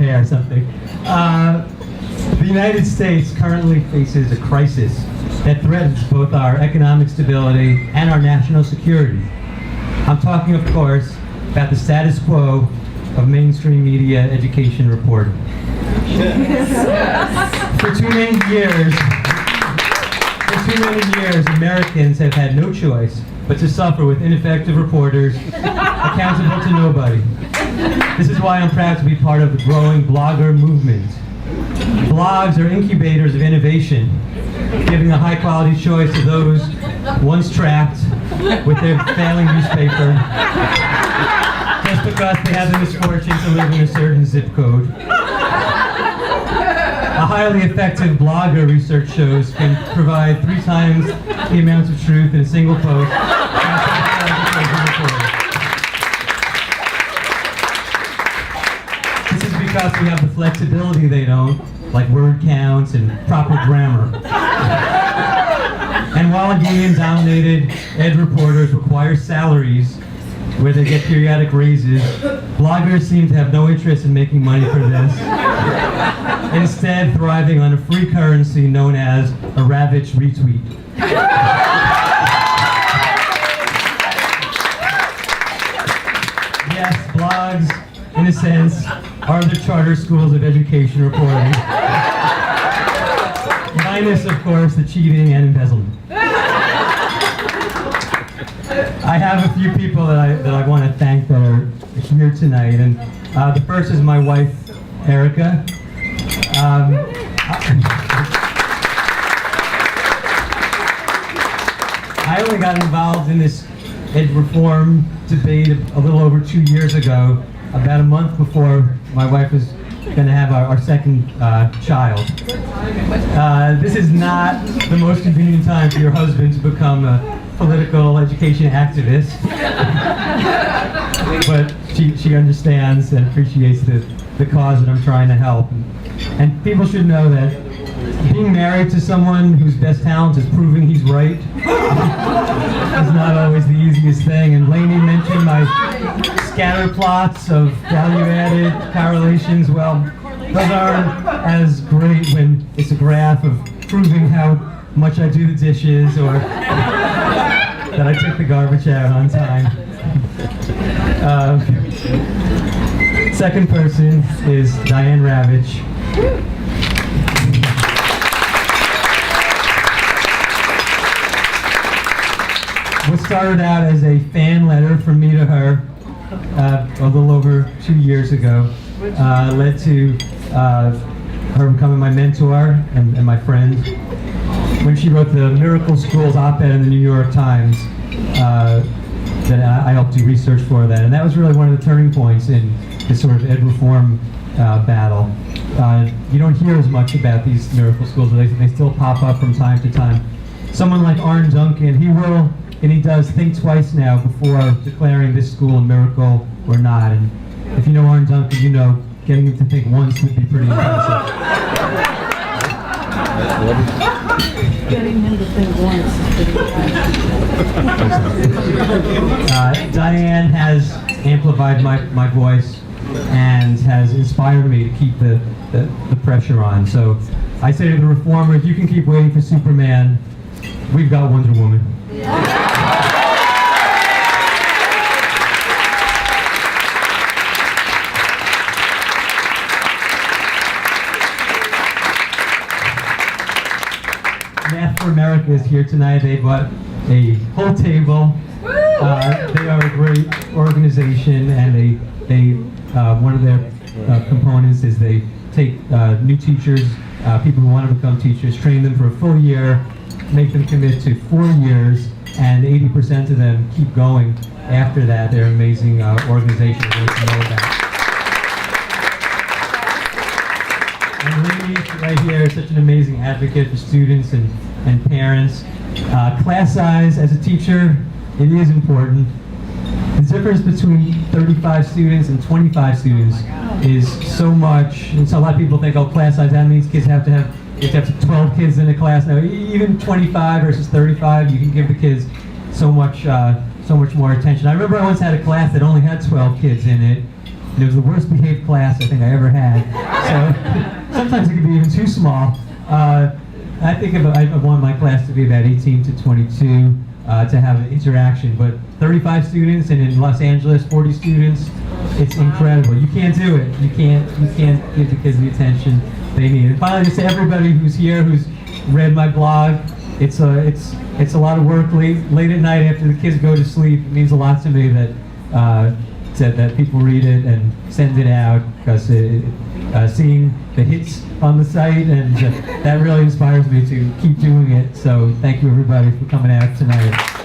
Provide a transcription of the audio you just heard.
hair or something. The United States currently faces a crisis that threatens both our economic stability and our national security. I'm talking, of course, about the status quo of mainstream media education reporting. For too many years, Americans have had no choice but to suffer with ineffective reporters accountable to nobody. This is why I'm proud to be part of the growing blogger movement. Blogs are incubators of innovation, giving a high-quality choice to those once trapped with their failing newspaper just because they have the misfortune to live in a certain zip code. A highly effective blogger, research shows, can provide 3 times the amount of truth in a single post. This is because we have the flexibility they don't, like word counts and proper grammar. And while union-dominated ed reporters require salaries where they get periodic raises, bloggers seem to have no interest in making money for this, instead thriving on a free currency known as a ravaged retweet. Yes, blogs, in a sense, are the charter schools of education reporting. Minus, of course, the cheating and embezzlement. I have a few people that I want to thank that are here tonight, and the first is my wife, Erica. I only got involved in this ed reform debate a little over 2 years ago, about a month before my wife was going to have our second child. This is not the most convenient time for your husband to become a political education activist, but she understands and appreciates the cause that I'm trying to help. And people should know that being married to someone whose best talent is proving he's right is not always the easiest thing. And Lainey mentioned my scatter plots of value-added correlations. Well, those aren't as great when it's a graph of proving how much I do the dishes or that I took the garbage out on time. Second person is Diane Ravitch. What started out as a fan letter from me to her a little over 2 years ago led to her becoming my mentor and my friend. When she wrote the Miracle Schools op-ed in the New York Times, that I helped do research for that, and that was really one of the turning points in this sort of ed reform battle. You don't hear as much about these miracle schools, but they still pop up from time to time. Someone like Arne Duncan, he will, and he does, think twice now before declaring this school a miracle or not. And if you know Arne Duncan, you know getting him to think once would be pretty impressive. Getting him to think once is pretty Diane has amplified my voice and has inspired me to keep the pressure on. So I say to the reformer, if you can keep waiting for Superman, we've got Wonder Woman. Math for America is here tonight. They bought a whole table. They are a great organization, and they one of their components is they take new teachers, people who want to become teachers, train them for a full year, make them commit to 4 years, and 80% of them keep going after that. They're an amazing organization to know about. And Lainey, right here, is such an amazing advocate for students and parents. Class size, as a teacher, it is important. The difference between 35 students and 25 students is so much. And so a lot of people think, oh, class size, that means kids have to have 12 kids in a class. No, even 25 versus 35, you can give the kids so much more attention. I remember I once had a class that only had 12 kids in it, and it was the worst behaved class I think I ever had. So sometimes it can be even too small. I think I want my class to be about 18 to 22 to have an interaction, but 35 students, and in Los Angeles 40 students, it's incredible. You can't do it. You can't give the kids the attention they need. And finally, just to everybody who's here, who's read my blog, it's a lot of work late at night after the kids go to sleep. It means a lot to me that people read it and send it out, because seeing the hits on the site, and that really inspires me to keep doing it. So thank you everybody for coming out tonight.